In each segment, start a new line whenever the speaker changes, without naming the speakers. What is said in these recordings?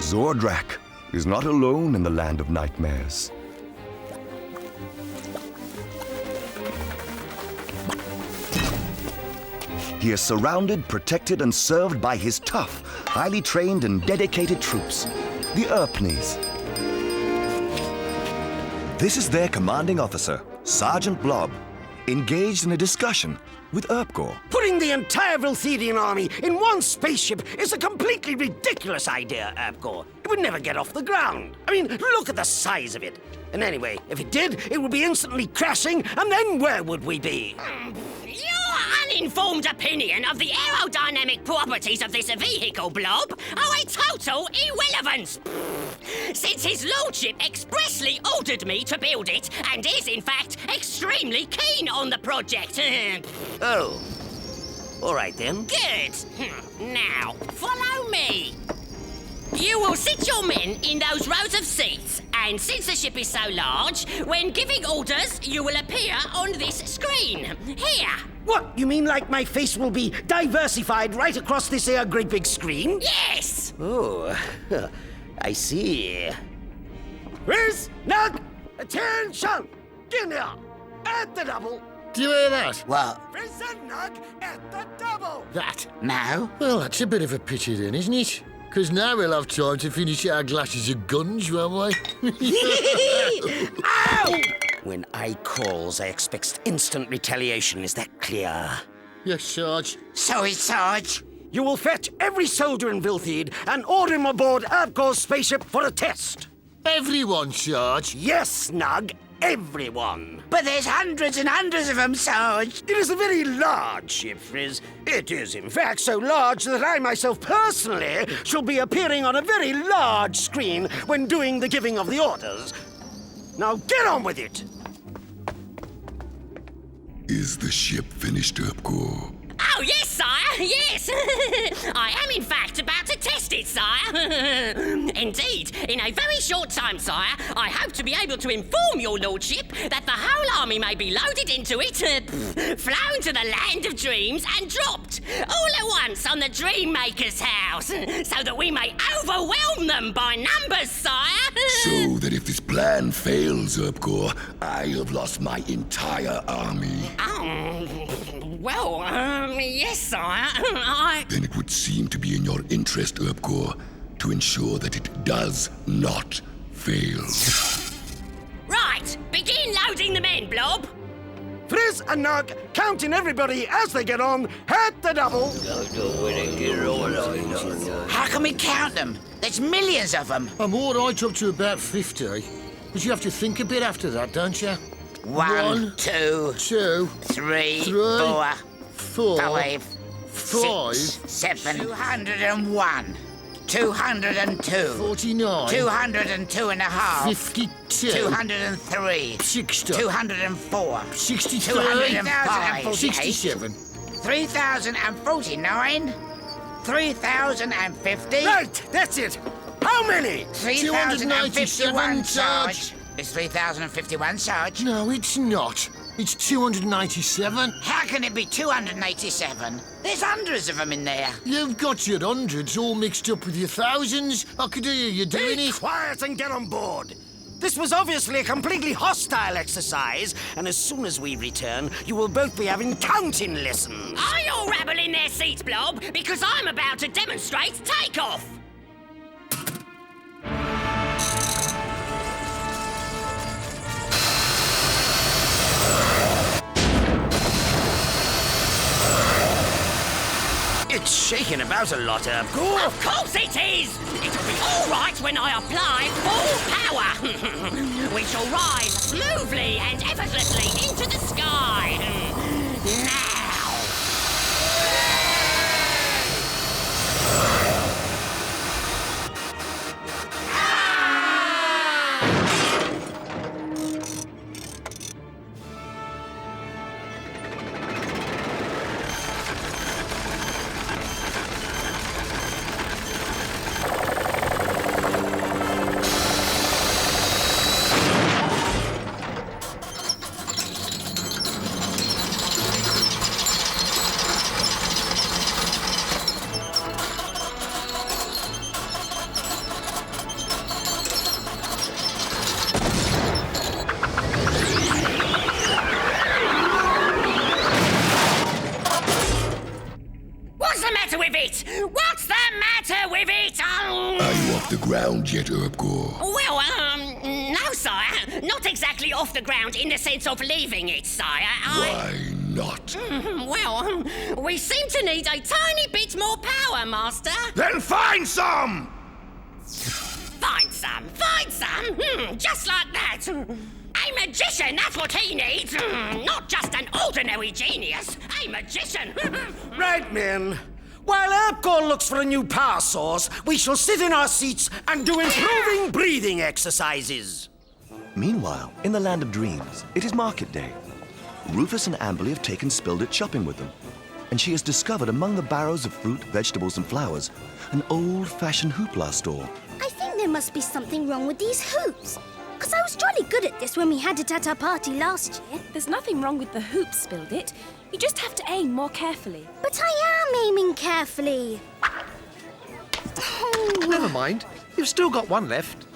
Zordrak is not alone in the land of nightmares. He is surrounded, protected, and served by his tough, highly trained and dedicated troops, the Urpneys. This is their commanding officer, Sergeant Blob, engaged in a discussion with Urpgor.
Putting the entire Vilsidian army in one spaceship is a completely ridiculous idea, Urpgor. It would never get off the ground. I mean, look at the size of it. And anyway, if it did, it would be instantly crashing, and then where would we be?
Your uninformed opinion of the aerodynamic properties of this vehicle, Blob, are a total irrelevance. Since his lordship expressly ordered me to build it, and is, in fact, extremely keen on the project.
Oh. All right, then.
Good. Now, follow me. You will sit your men in those rows of seats, and since the ship is so large, when giving orders, you will appear on this screen. Here.
What? You mean like my face will be diversified right across this here great big screen?
Yes!
Oh, I see. Riz, Nug, attention! Get here! At the double!
Do you hear that?
What?
Riz and Nug, at the double!
That?
Now?
Well, that's a bit of a pity then, isn't it? Because now we'll have time to finish our glasses of guns, won't we?
Ow! When I calls, I expect instant retaliation. Is that clear?
Yes, Sarge.
Sorry, Sarge.
You will fetch every soldier in Vilthied and order him aboard Urpgor's spaceship for a test.
Everyone, Sarge.
Yes, Nug, everyone.
But there's hundreds and hundreds of them, Sarge.
It is a very large ship, Frizz. It is, in fact, so large that I myself personally shall be appearing on a very large screen when doing the giving of the orders. Now get on with it!
Is the ship finished, Urpgor?
Oh, yes, sire, yes! I am, in fact, about to test it, sire. Indeed, in a very short time, sire, I hope to be able to inform your lordship that the whole army may be loaded into it, flown to the land of dreams, and dropped all at once on the Dream Maker's house, so that we may overwhelm them by numbers, sire.
So that if this plan fails, Urpgor, I have lost my entire army.
Well, yes, sire.
Then it would seem to be in your interest, Urpgor, to ensure that it does not fail.
Right, begin loading the men, Blob.
Frizz and Nug, counting everybody as they get on, at the double.
How can we count them? There's millions of them.
I'm all right up to about 50. But you have to think a bit after that, don't you?
One, two,
2,
three,
3,
4,
4,
5,
5,
6, 7, 201, 202,
49,
202 and a half,
52,
203,
60,
204,
63,
205,
67.
3,049, 3,050,
Right, that's it. How many?
3,051,
297,
Sarge. It's 3,051, Sarge.
No, it's not. It's 297.
How can it be 287? There's hundreds of them in there.
You've got your hundreds all mixed up with your thousands. I could hear you doing
Be
it.
quiet and get on board. This was obviously a completely hostile exercise, and as soon as we return, you will both be having counting lessons.
Are you all rabble in their seats, Blob? Because I'm about to demonstrate Takeoff.
It's shaking about a lot, Urpgor.
Of course it is! It'll be all right when I apply full power. We shall rise smoothly and effortlessly into the sky. Now! What's the matter with it? What's the matter with it?
Are you off the ground yet, Urpgor?
Well, no, sire. Not exactly off the ground in the sense of leaving it, sire.
Why not?
Well, we seem to need a tiny bit more power, Master.
Then find some!
Find some, just like that. A magician, that's what he needs. Not just an ordinary genius. A magician.
Right, men. While Urpgor looks for a new power source, we shall sit in our seats and do improving breathing exercises.
Meanwhile, in the land of dreams, it is market day. Rufus and Amberley have taken Spildit shopping with them, and she has discovered among the barrows of fruit, vegetables, and flowers an old-fashioned hoopla store.
I think there must be something wrong with these hoops. Because I was jolly good at this when we had it at our party last year.
There's nothing wrong with the hoops, Spildit. You just have to aim more carefully.
But I am aiming carefully. Oh,
Never mind. You've still got one left.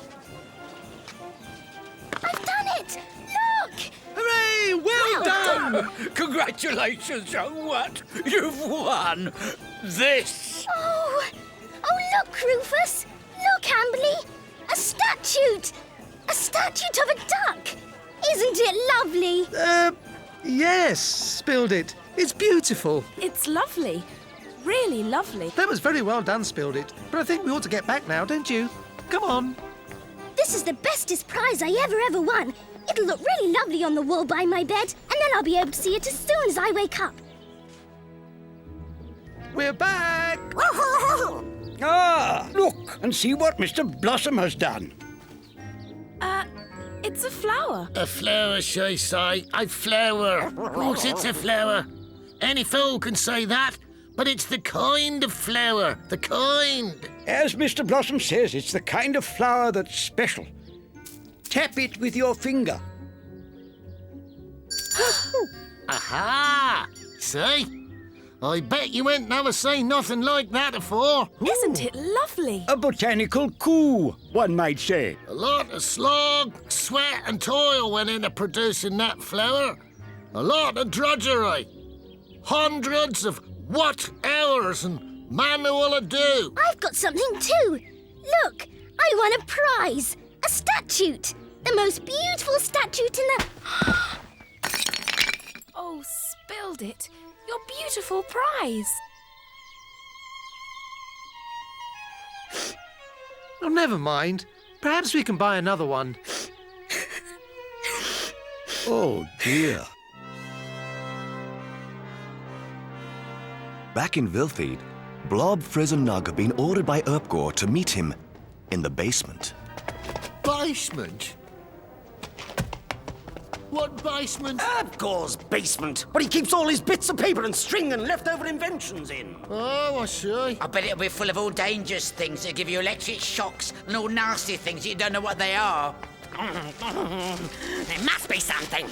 I've done it! Look!
Hooray! Well done!
Congratulations, young what? You've won this.
Oh, look, Rufus! Look, Amberley! A statue! A statue of a duck! Isn't it lovely?
Yes, spilled it. It's beautiful.
It's lovely. Really lovely.
That was very well done, spilled it. But I think we ought to get back now, don't you? Come on.
This is the bestest prize I ever won. It'll look really lovely on the wall by my bed, and then I'll be able to see it as soon as I wake up.
We're back!
Ah, look and see what Mr. Blossom has done.
It's a flower.
A flower, shall I say? A flower. Of course it's a flower. Any fool can say that, but it's the kind of flower. The kind.
As Mr. Blossom says, it's the kind of flower that's special. Tap it with your finger.
Aha! See? I bet you ain't never seen nothing like that before.
Isn't it lovely?
A botanical coup, one might say.
A lot of slog, sweat and toil went into producing that flower. A lot of drudgery. Hundreds of hours and manual ado.
I've got something too. Look, I won a prize. A statue. The most beautiful statue in the...
Oh, Spildit. Your beautiful prize.
Oh, never mind. Perhaps we can buy another one.
Oh, dear. Back in Vilsidian, Blob, Frizz and Nug have been ordered by Urpgor to meet him in the basement.
Basement? What basement?
Urpgor's basement, where he keeps all his bits of paper and string and leftover inventions in.
Oh, I see.
I bet it'll be full of all dangerous things that give you electric shocks and all nasty things you don't know what they are.
There must be something.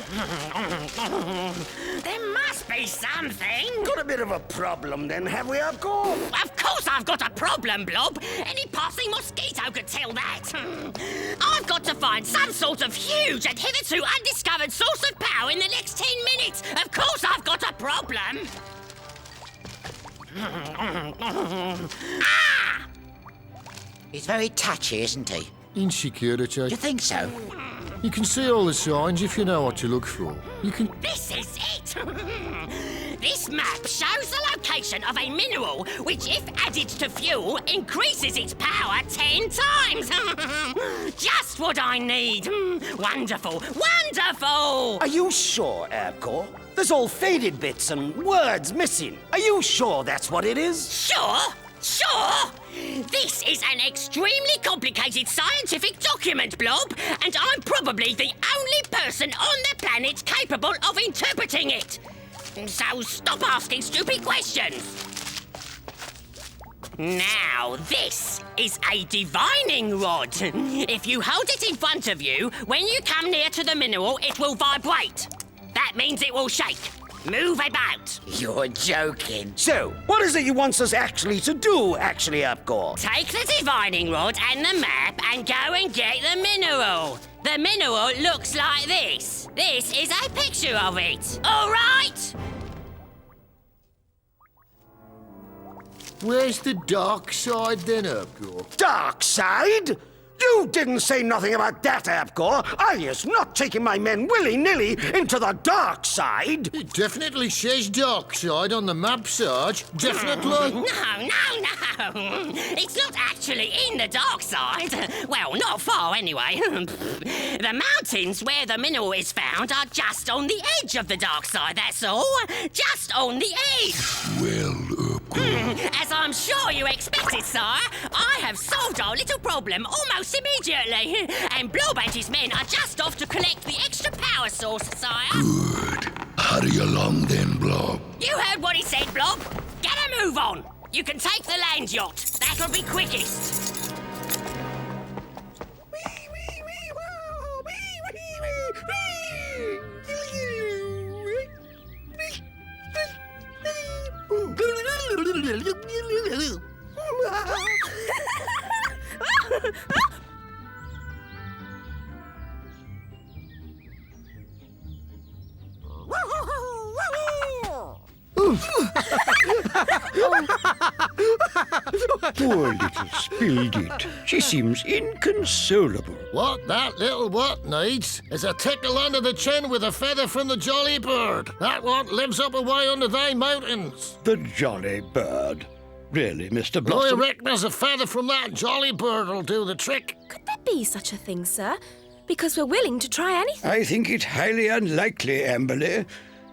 There must be something.
Got a bit of a problem then, have we, Urpgor?
Of course I've got a problem, Blob. Any passing mosquito could tell that. I've got to find some sort of huge and hitherto undiscovered source of power in the next 10 minutes. Of course I've got a problem. Ah!
He's very touchy, isn't he?
Insecurity.
You think so?
You can see all the signs if you know what to look for. You can...
This is it! This map shows the location of a mineral which, if added to fuel, increases its power 10 times! Just what I need! Wonderful! Wonderful!
Are you sure, Urpgor? There's all faded bits and words missing. Are you sure that's what it is?
Sure! Sure! This is an extremely complicated scientific document, Blob, and I'm probably the only person on the planet capable of interpreting it. So stop asking stupid questions. Now, this is a divining rod. If you hold it in front of you, when you come near to the mineral, it will vibrate. That means it will shake. Move about.
You're joking.
So, what is it you want us actually to do, Urpgor?
Take the divining rod and the map and go and get the mineral. The mineral looks like this. This is a picture of it. All right?
Where's the dark side then, Urpgor?
Dark side? You didn't say nothing about that, Urpgor. I is not taking my men willy-nilly into the dark side.
It definitely says dark side on the map, Sarge. Definitely.
No. It's not actually in the dark side. Well, not far anyway. The mountains where the mineral is found are just on the edge of the dark side, that's all. Just on the edge.
Well, Urpgor,
As I'm sure you expected, sire, I have solved our little problem almost immediately. And Blob and his men are just off to collect the extra power source, sire.
good. Hurry along then, Blob.
You heard what he said, Blob. Get a move on. You can take the land yacht. That'll be quickest.
Poor little Spilled It. She seems inconsolable.
What that little what needs is a tickle under the chin with a feather from the jolly bird. That one lives up away under they mountains.
The jolly bird. Really, Mr.
I
Blossom?
reckon there's a feather from that jolly bird'll do the trick.
Could there be such a thing, sir? Because we're willing to try anything.
I think it highly unlikely, Amberley.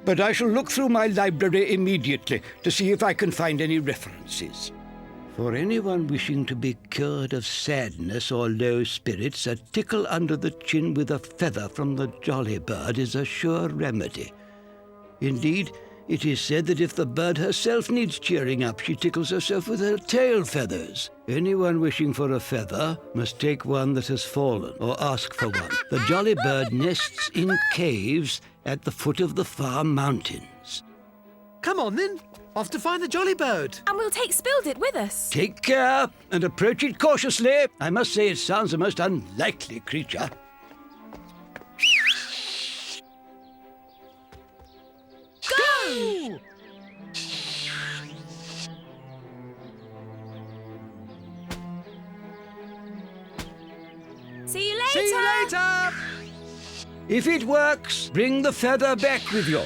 But I shall look through my library immediately to see if I can find any references. For anyone wishing to be cured of sadness or low spirits, a tickle under the chin with a feather from the jolly bird is a sure remedy. Indeed, it is said that if the bird herself needs cheering up, she tickles herself with her tail feathers. Anyone wishing for a feather must take one that has fallen, or ask for one. The jolly bird nests in caves at the foot of the far mountains.
Come on then. Off to find the jolly bird.
And we'll take Spilled It with us.
Take care and approach it cautiously. I must say it sounds a most unlikely creature.
Go! See you later.
See you later.
If it works, bring the feather back with you.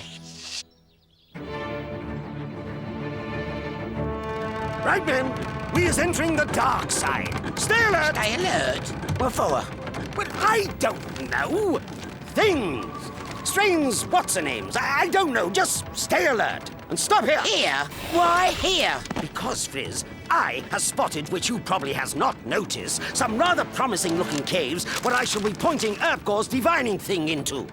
Right, men. We is entering the dark side. Stay alert.
Stay alert. What for?
But I don't know. Things. Strange what's-her-names. I don't know. Just stay alert. And stop here.
Here? Why here?
Because, Frizz, I has spotted, which you probably has not noticed, some rather promising-looking caves where I shall be pointing Urpgor's divining thing into.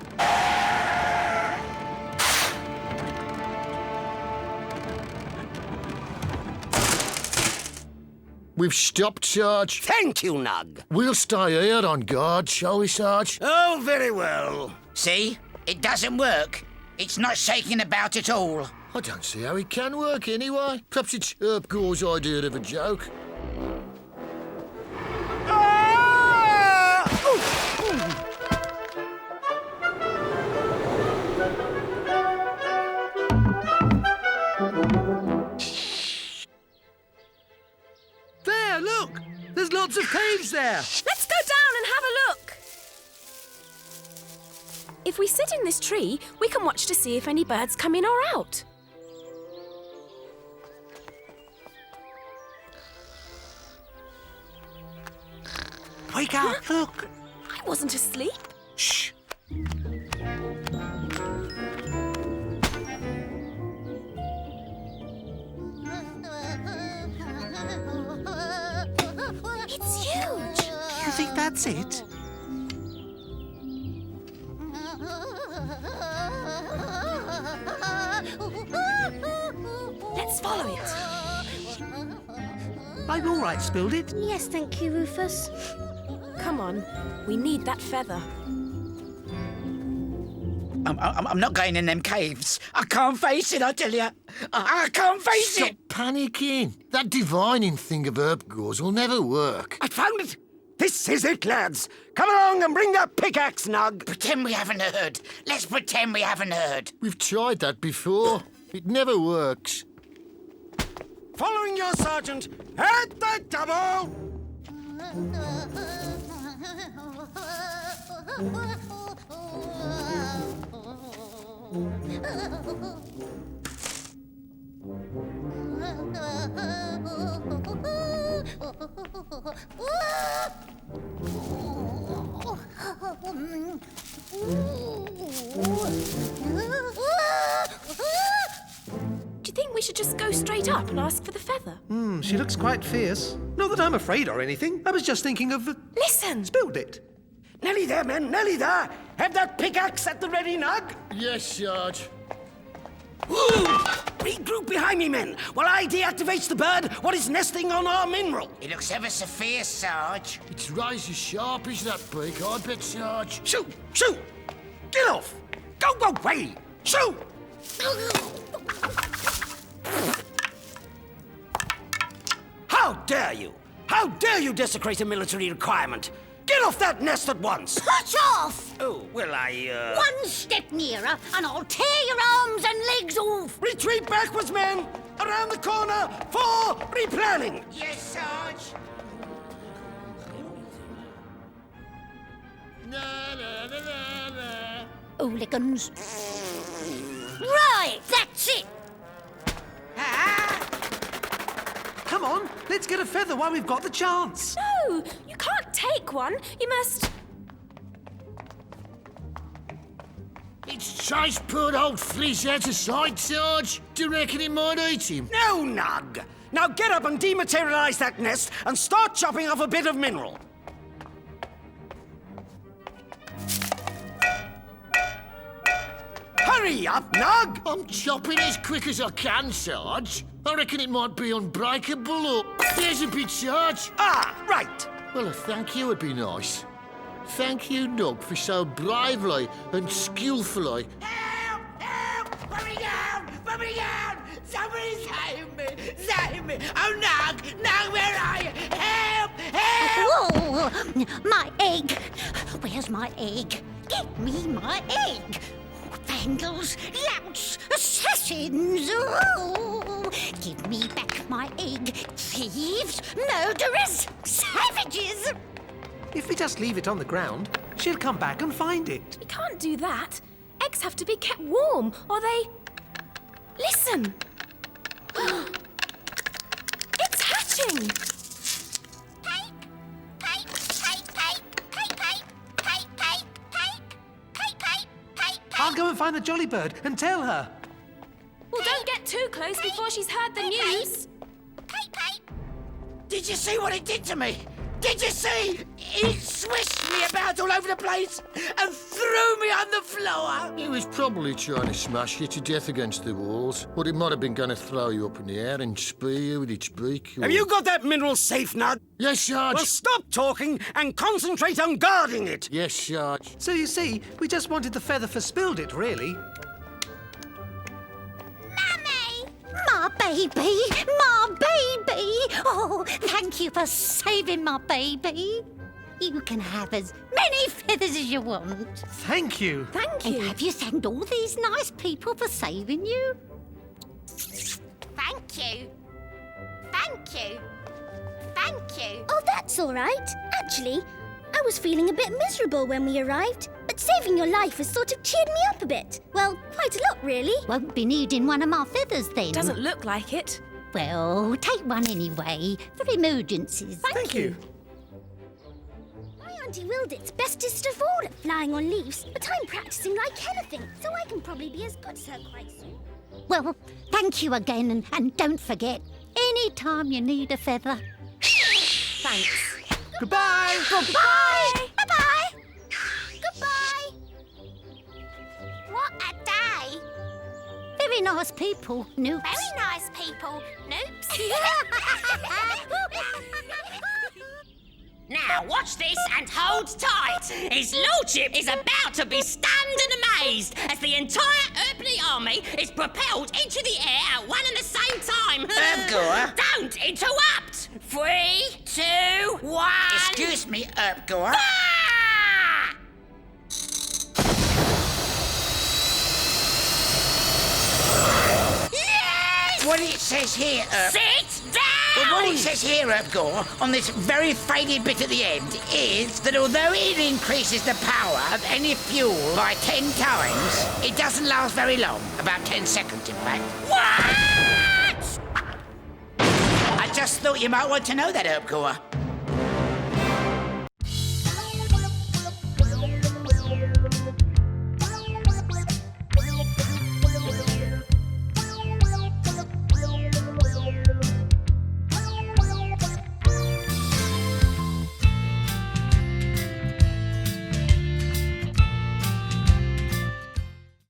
We've stopped, Sarge.
Thank you, Nug.
We'll stay here on guard, shall we, Sarge?
Oh, very well.
See? It doesn't work. It's not shaking about at all.
I don't see how it can work anyway. Perhaps it's Urpgor's idea of a joke.
There, look. There's lots of caves there.
Let's go down and have a look. If we sit in this tree, we can watch to see if any birds come in or out.
Wake up, look.
I wasn't asleep.
Shh.
It's huge.
You think that's it?
Let's follow it.
I'm all right, Spilled It.
Yes, thank you, Rufus.
Come on, we need that feather.
I'm not going in them caves. I can't face it, I tell you. I can't face
Stop
it.
panicking. That divining thing of Urpgor's will never work.
I found it. This is it, lads. Come along and bring that pickaxe, Nug.
Pretend we haven't heard. Let's pretend we haven't heard.
We've tried that before. It never works.
Following Following your sergeant, at the double!
Do you think we should just go straight up and ask for the feather?
She looks quite fierce. Not that I'm afraid or anything. I was just thinking of...
Listen!
Spilled it.
Nearly there, men, nearly there! Have that pickaxe at the ready, Nug!
Yes, Sarge.
Regroup behind me, men, while I deactivate the bird what is nesting on our mineral.
It looks ever so fierce, Sarge.
It's razor sharp, is that beak, I bet, Sarge.
Shoot! Shoot! Get off! Go away! Shoot! How dare you! How dare you desecrate a military requirement! Get off that nest at once!
Put off!
Oh, well,
One step nearer, and I'll tear your arms and legs off!
Retreat backwards, men! Around the corner for replanning!
Yes, Sarge.
Hooligans. Right, that's it!
Come on, let's get a feather while we've got the chance.
No, you can't take one. You must...
It's chase poor old fleece out of sight, Sarge. Do you reckon it might eat him?
No, Nug! Now get up and dematerialize that nest and start chopping off a bit of mineral. Hurry up, Nug!
I'm chopping as quick as I can, Sarge. I reckon it might be unbreakable or... There's a bit, Sarge.
Ah, right.
Well, a thank you would be nice. Thank you, Nug, for so bravely and skillfully.
Help! Help! Put me down! Put me down! Somebody save me! Save me! Oh, Nug! Nug, where are you? Help! Help!
Whoa! My egg! Where's my egg? Get me my egg! Vandals, louts, assassins! Oh, give me back my egg! Thieves, murderers, savages!
If we just leave it on the ground, she'll come back and find it.
You can't do that. Eggs have to be kept warm, or they... Listen! It's hatching!
I'll go and find the jolly bird and tell her.
Well, don't get too close before she's heard the news.
Did you see what it did to me? Did you see? It swished me about all over the place and threw me on the floor.
He was probably trying to smash you to death against the walls, or it might have been going to throw you up in the air and spear you with its beak. Or...
Have you got that mineral safe, Nug?
Yes, Sarge.
Well, stop talking and concentrate on guarding it.
Yes, Sarge.
So you see, we just wanted the feather for Spilled It, really.
My baby! My baby! Oh, thank you for saving my baby. You can have as many feathers as you want.
Thank you.
Thank
And
you.
have you thanked all these nice people for saving you?
Thank you. Thank you. Thank you.
Oh, that's all right. Actually, I was feeling a bit miserable when we arrived, but saving your life has sort of cheered me up a bit. Well, quite a lot, really. Won't be needing one of my feathers then.
Doesn't look like it.
Well, take one anyway, for emergencies.
Thank you.
My Auntie Wildit's bestest of all at flying on leaves, but I'm practicing like anything, so I can probably be as good as her quite soon. Well, thank you again, and don't forget, any time you need a feather.
Thanks.
Goodbye.
Goodbye! Bye-bye! Goodbye!
What a day.
Very nice people, Noops.
Very nice people. Noops.
Now watch this and hold tight. His lordship is about to be stunned and amazed as the entire Urpney army is propelled into the air at one and the same time.
Urpgor?
Don't interrupt. 3, 2, 1.
Excuse me, Urpgor.
Ah! Yes!
What it says here,
Sit down!
Well, what it says here, Urpgor, on this very faded bit at the end, is that although it increases the power of any fuel by 10 times, it doesn't last very long. About 10 seconds, in fact.
What?
I just thought you might want to know that, Urpgor.